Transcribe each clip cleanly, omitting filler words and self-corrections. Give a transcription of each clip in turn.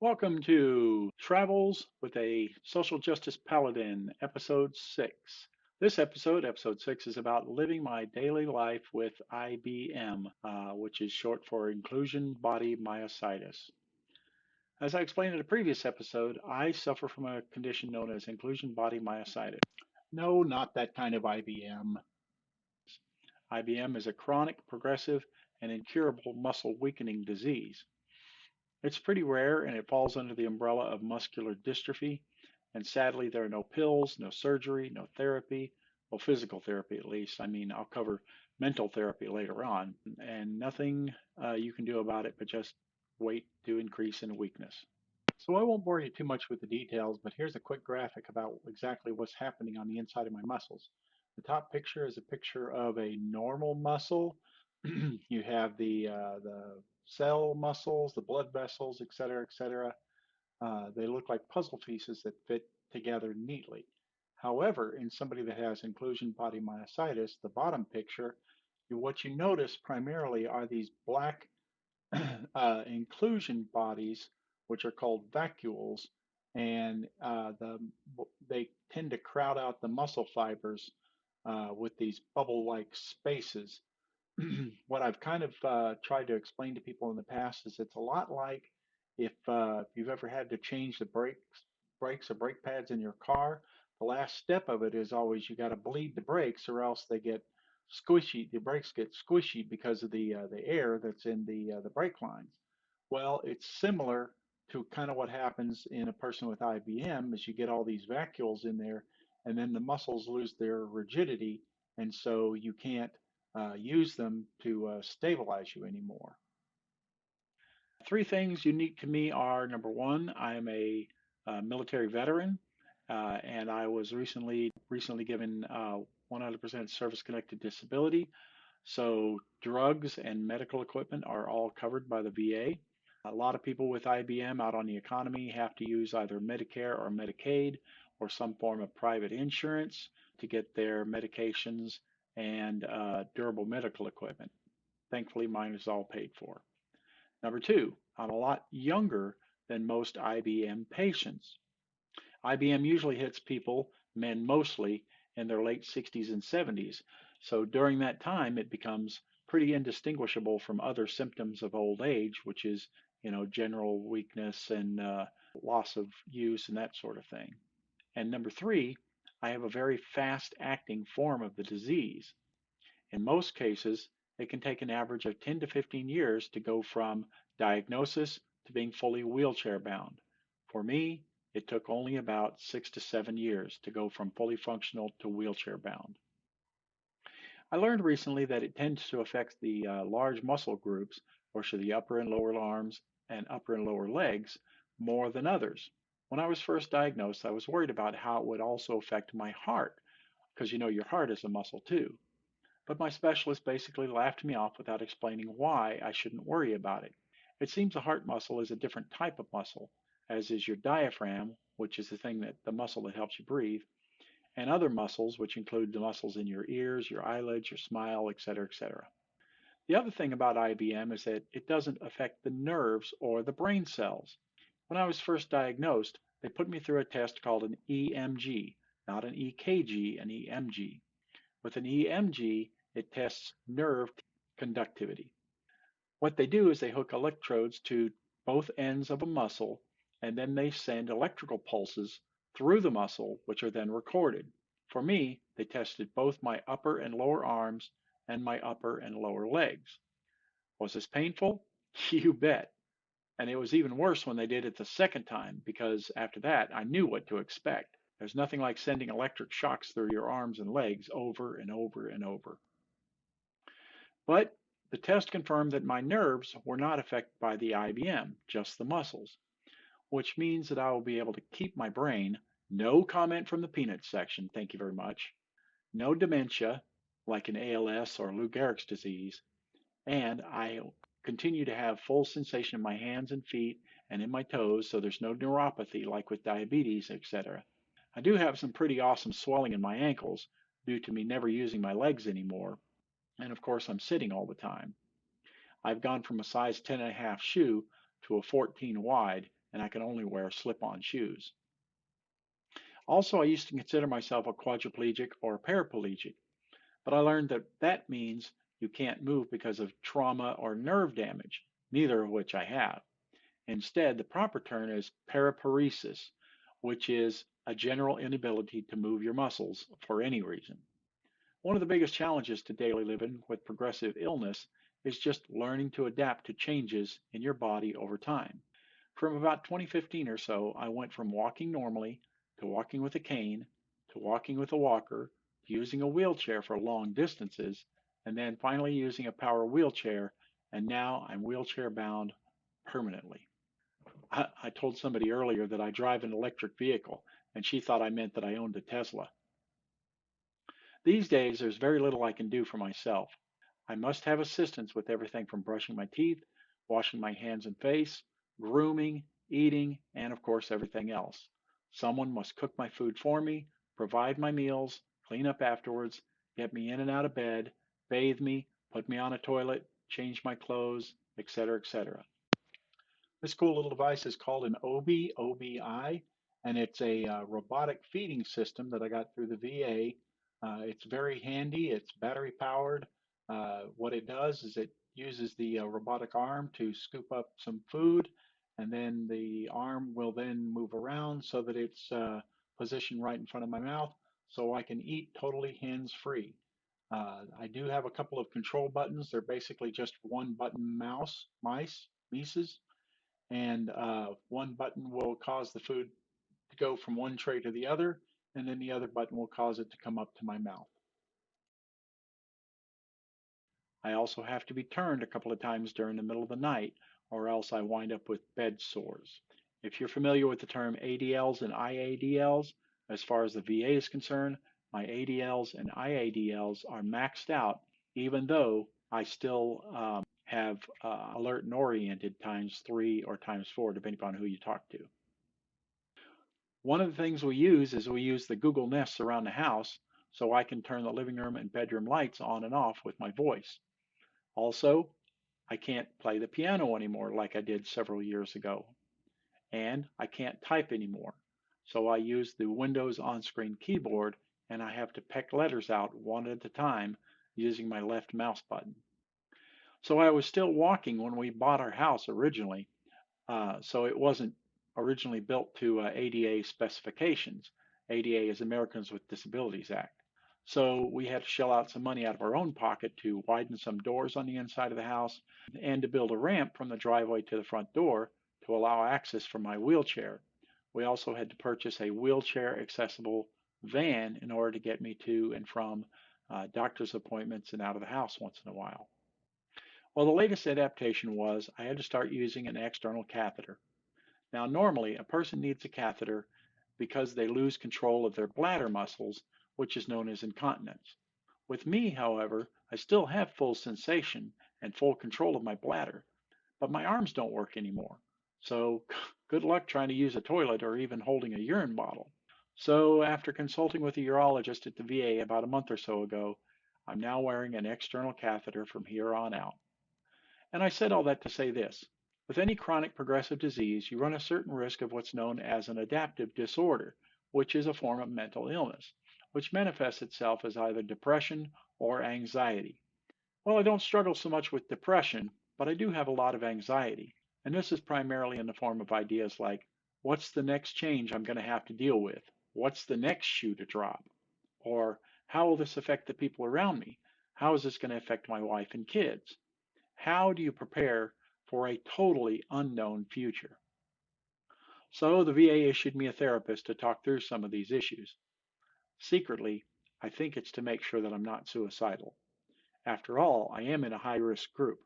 Welcome to Travels with a Social Justice Paladin, Episode 6. This episode 6, is about living my daily life with IBM, which is short for Inclusion Body Myositis. As I explained in a previous episode, I suffer from a condition known as Inclusion Body Myositis. No, not that kind of IBM. IBM is a chronic, progressive, and incurable muscle weakening disease. It's pretty rare and it falls under the umbrella of muscular dystrophy. And sadly, there are no pills, no surgery, no therapy, well, physical therapy at least. I mean, I'll cover mental therapy later on, and nothing you can do about it but just wait to increase in weakness. So I won't bore you too much with the details, but here's a quick graphic about exactly what's happening on the inside of my muscles. The top picture is a picture of a normal muscle. You have the cell muscles, the blood vessels, et cetera, et cetera. They look like puzzle pieces that fit together neatly. However, in somebody that has inclusion body myositis, the bottom picture, what you notice primarily are these black inclusion bodies, which are called vacuoles, and they tend to crowd out the muscle fibers with these bubble-like spaces. What I've kind of tried to explain to people in the past is it's a lot like if you've ever had to change the brakes or brake pads in your car. The last step of it is always you got to bleed the brakes, or else they get squishy. The brakes get squishy because of the air that's in the brake lines. Well, it's similar to kind of what happens in a person with IBM, is you get all these vacuoles in there, and then the muscles lose their rigidity, and so you can't use them to stabilize you anymore. Three things unique to me are: number one, I am a military veteran, and I was recently given 100% service-connected disability. So drugs and medical equipment are all covered by the VA. A lot of people with IBM out on the economy have to use either Medicare or Medicaid or some form of private insurance to get their medications and durable medical equipment. Thankfully, mine is all paid for. Number two, I'm a lot younger than most IBM patients. IBM usually hits people, men mostly, in their late 60s and 70s. So during that time, it becomes pretty indistinguishable from other symptoms of old age, which is, general weakness and loss of use and that sort of thing. And number three, I have a very fast acting form of the disease. In most cases, it can take an average of 10 to 15 years to go from diagnosis to being fully wheelchair bound. For me, it took only about 6 to 7 years to go from fully functional to wheelchair bound. I learned recently that it tends to affect the large muscle groups, which are the upper and lower arms and upper and lower legs, more than others. When I was first diagnosed, I was worried about how it would also affect my heart, because your heart is a muscle too. But my specialist basically laughed me off without explaining why I shouldn't worry about it. It seems the heart muscle is a different type of muscle, as is your diaphragm, which is the muscle that helps you breathe, and other muscles, which include the muscles in your ears, your eyelids, your smile, etc., etc. The other thing about IBM is that it doesn't affect the nerves or the brain cells. When I was first diagnosed, they put me through a test called an EMG, not an EKG, an EMG. With an EMG, it tests nerve conductivity. What they do is they hook electrodes to both ends of a muscle, and then they send electrical pulses through the muscle, which are then recorded. For me, they tested both my upper and lower arms and my upper and lower legs. Was this painful? You bet. And it was even worse when they did it the second time, because after that, I knew what to expect. There's nothing like sending electric shocks through your arms and legs over and over and over. But the test confirmed that my nerves were not affected by the IBM, just the muscles, which means that I will be able to keep my brain. No comment from the peanuts section, thank you very much. No dementia, like an ALS or Lou Gehrig's disease, and I continue to have full sensation in my hands and feet and in my toes, so there's no neuropathy like with diabetes, etc. I do have some pretty awesome swelling in my ankles due to me never using my legs anymore, and of course I'm sitting all the time. I've gone from a size 10.5 shoe to a 14 wide, and I can only wear slip-on shoes. Also, I used to consider myself a quadriplegic or paraplegic, but I learned that that means you can't move because of trauma or nerve damage, neither of which I have. Instead, the proper term is paraparesis, which is a general inability to move your muscles for any reason. One of the biggest challenges to daily living with progressive illness is just learning to adapt to changes in your body over time. From about 2015 or so, I went from walking normally to walking with a cane to walking with a walker to using a wheelchair for long distances and then finally using a power wheelchair, and now I'm wheelchair bound permanently. I told somebody earlier that I drive an electric vehicle, and she thought I meant that I owned a Tesla. These days, there's very little I can do for myself. I must have assistance with everything from brushing my teeth, washing my hands and face, grooming, eating, and of course everything else. Someone must cook my food for me, provide my meals, clean up afterwards, get me in and out of bed, bathe me, put me on a toilet, change my clothes, etc., etc. This cool little device is called an OBI, and it's a robotic feeding system that I got through the VA. It's very handy. It's battery powered. What it does is it uses the robotic arm to scoop up some food, and then the arm will then move around so that it's positioned right in front of my mouth so I can eat totally hands-free. I do have a couple of control buttons. They're basically just one button mice, and one button will cause the food to go from one tray to the other, and then the other button will cause it to come up to my mouth. I also have to be turned a couple of times during the middle of the night, or else I wind up with bed sores. If you're familiar with the term ADLs and IADLs, as far as the VA is concerned, my ADLs and IADLs are maxed out, even though I still have alert and oriented times 3 or times 4, depending upon who you talk to. One of the things we use is we use the Google Nests around the house so I can turn the living room and bedroom lights on and off with my voice. Also, I can't play the piano anymore like I did several years ago. And I can't type anymore. So I use the Windows on-screen keyboard, and I have to peck letters out one at a time using my left mouse button. So I was still walking when we bought our house originally, so it wasn't originally built to ADA specifications. ADA is Americans with Disabilities Act. So we had to shell out some money out of our own pocket to widen some doors on the inside of the house and to build a ramp from the driveway to the front door to allow access for my wheelchair. We also had to purchase a wheelchair accessible van in order to get me to and from doctor's appointments and out of the house once in a while. Well, the latest adaptation was I had to start using an external catheter. Now, normally, a person needs a catheter because they lose control of their bladder muscles, which is known as incontinence. With me, however, I still have full sensation and full control of my bladder, but my arms don't work anymore. So good luck trying to use a toilet or even holding a urine bottle. So after consulting with a urologist at the VA about a month or so ago, I'm now wearing an external catheter from here on out. And I said all that to say this. With any chronic progressive disease, you run a certain risk of what's known as an adaptive disorder, which is a form of mental illness, which manifests itself as either depression or anxiety. Well, I don't struggle so much with depression, but I do have a lot of anxiety, and this is primarily in the form of ideas like, what's the next change I'm going to have to deal with? What's the next shoe to drop? Or, how will this affect the people around me? How is this going to affect my wife and kids? How do you prepare for a totally unknown future? So the VA issued me a therapist to talk through some of these issues. Secretly, I think it's to make sure that I'm not suicidal. After all, I am in a high-risk group.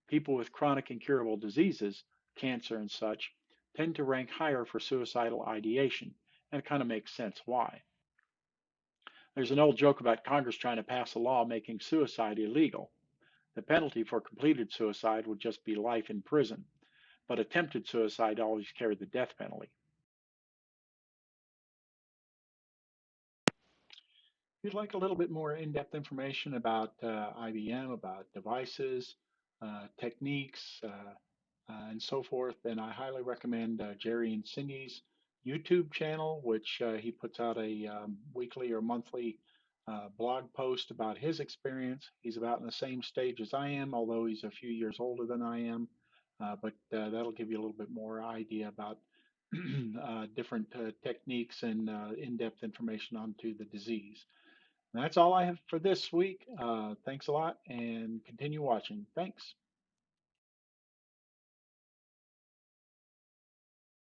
People with chronic incurable diseases, cancer and such, tend to rank higher for suicidal ideation, and it kind of makes sense why. There's an old joke about Congress trying to pass a law making suicide illegal. The penalty for completed suicide would just be life in prison, but attempted suicide always carried the death penalty. If you'd like a little bit more in-depth information about IBM, about devices, techniques, and so forth. And I highly recommend Jerry and Cindy's YouTube channel, which he puts out a weekly or monthly blog post about his experience. He's about in the same stage as I am, although he's a few years older than I am. But that'll give you a little bit more idea about different techniques and in-depth information onto the disease. And that's all I have for this week. Thanks a lot and continue watching. Thanks.